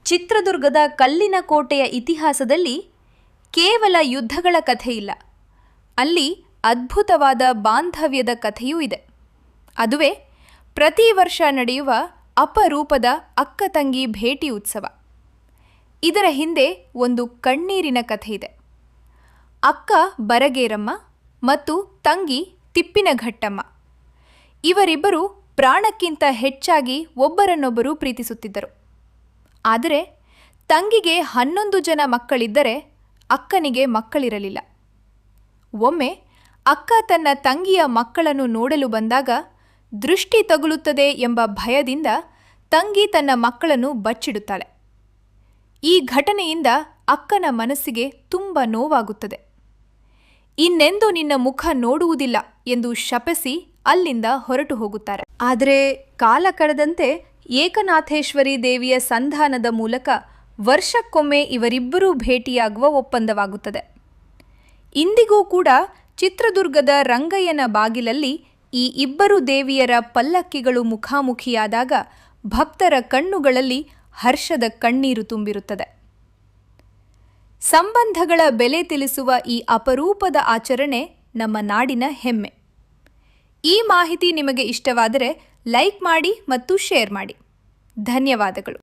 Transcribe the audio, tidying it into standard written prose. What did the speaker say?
ಚಿತ್ರದುರ್ಗದ ಕಲ್ಲಿನ ಕೋಟೆಯ ಇತಿಹಾಸದಲ್ಲಿ ಕೇವಲ ಯುದ್ಧಗಳ ಕಥೆ ಇಲ್ಲ, ಅಲ್ಲಿ ಅದ್ಭುತವಾದ ಬಾಂಧವ್ಯದ ಕಥೆಯೂ ಇದೆ. ಅದುವೇ ಪ್ರತಿ ವರ್ಷ ನಡೆಯುವ ಅಪರೂಪದ ಅಕ್ಕ ತಂಗಿ ಭೇಟಿ ಉತ್ಸವ. ಇದರ ಹಿಂದೆ ಒಂದು ಕಣ್ಣೀರಿನ ಕಥೆ ಇದೆ. ಅಕ್ಕ ಬರಗೇರಮ್ಮ ಮತ್ತು ತಂಗಿ ತಿಪ್ಪಿನಘಟ್ಟಮ್ಮ ಇವರಿಬ್ಬರು ಪ್ರಾಣಕ್ಕಿಂತ ಹೆಚ್ಚಾಗಿ ಒಬ್ಬರನ್ನೊಬ್ಬರು ಪ್ರೀತಿಸುತ್ತಿದ್ದರು. ಆದರೆ ತಂಗಿಗೆ 11 ಜನ ಮಕ್ಕಳಿದ್ದರೆ ಅಕ್ಕನಿಗೆ ಮಕ್ಕಳಿರಲಿಲ್ಲ. ಒಮ್ಮೆ ಅಕ್ಕ ತನ್ನ ತಂಗಿಯ ಮಕ್ಕಳನ್ನು ನೋಡಲು ಬಂದಾಗ ದೃಷ್ಟಿ ತಗುಲುತ್ತದೆ ಎಂಬ ಭಯದಿಂದ ತಂಗಿ ತನ್ನ ಮಕ್ಕಳನ್ನು ಬಚ್ಚಿಡುತ್ತಾಳೆ. ಈ ಘಟನೆಯಿಂದ ಅಕ್ಕನ ಮನಸ್ಸಿಗೆ ತುಂಬ ನೋವಾಗುತ್ತದೆ. ಇನ್ನೆಂದೂ ನಿನ್ನ ಮುಖ ನೋಡುವುದಿಲ್ಲ ಎಂದು ಶಪಿಸಿ ಅಲ್ಲಿಂದ ಹೊರಟು ಹೋಗುತ್ತಾರೆ. ಆದರೆ ಕಾಲ ಕಳೆದಂತೆ ಏಕನಾಥೇಶ್ವರಿ ದೇವಿಯ ಸಂಧಾನದ ಮೂಲಕ ವರ್ಷಕ್ಕೊಮ್ಮೆ ಇವರಿಬ್ಬರೂ ಭೇಟಿಯಾಗುವ ಒಪ್ಪಂದವಾಗುತ್ತದೆ. ಇಂದಿಗೂ ಕೂಡ ಚಿತ್ರದುರ್ಗದ ರಂಗಯ್ಯನ ಬಾಗಿಲಲ್ಲಿ ಈ ಇಬ್ಬರು ದೇವಿಯರ ಪಲ್ಲಕ್ಕಿಗಳು ಮುಖಾಮುಖಿಯಾದಾಗ ಭಕ್ತರ ಕಣ್ಣುಗಳಲ್ಲಿ ಹರ್ಷದ ಕಣ್ಣೀರು ತುಂಬಿರುತ್ತದೆ. ಸಂಬಂಧಗಳ ಬೆಲೆ ತಿಳಿಸುವ ಈ ಅಪರೂಪದ ಆಚರಣೆ ನಮ್ಮ ನಾಡಿನ ಹೆಮ್ಮೆ. ಈ ಮಾಹಿತಿ ನಿಮಗೆ ಇಷ್ಟವಾದರೆ ಲೈಕ್ ಮಾಡಿ ಮತ್ತು ಶೇರ್ ಮಾಡಿ. ಧನ್ಯವಾದಗಳು.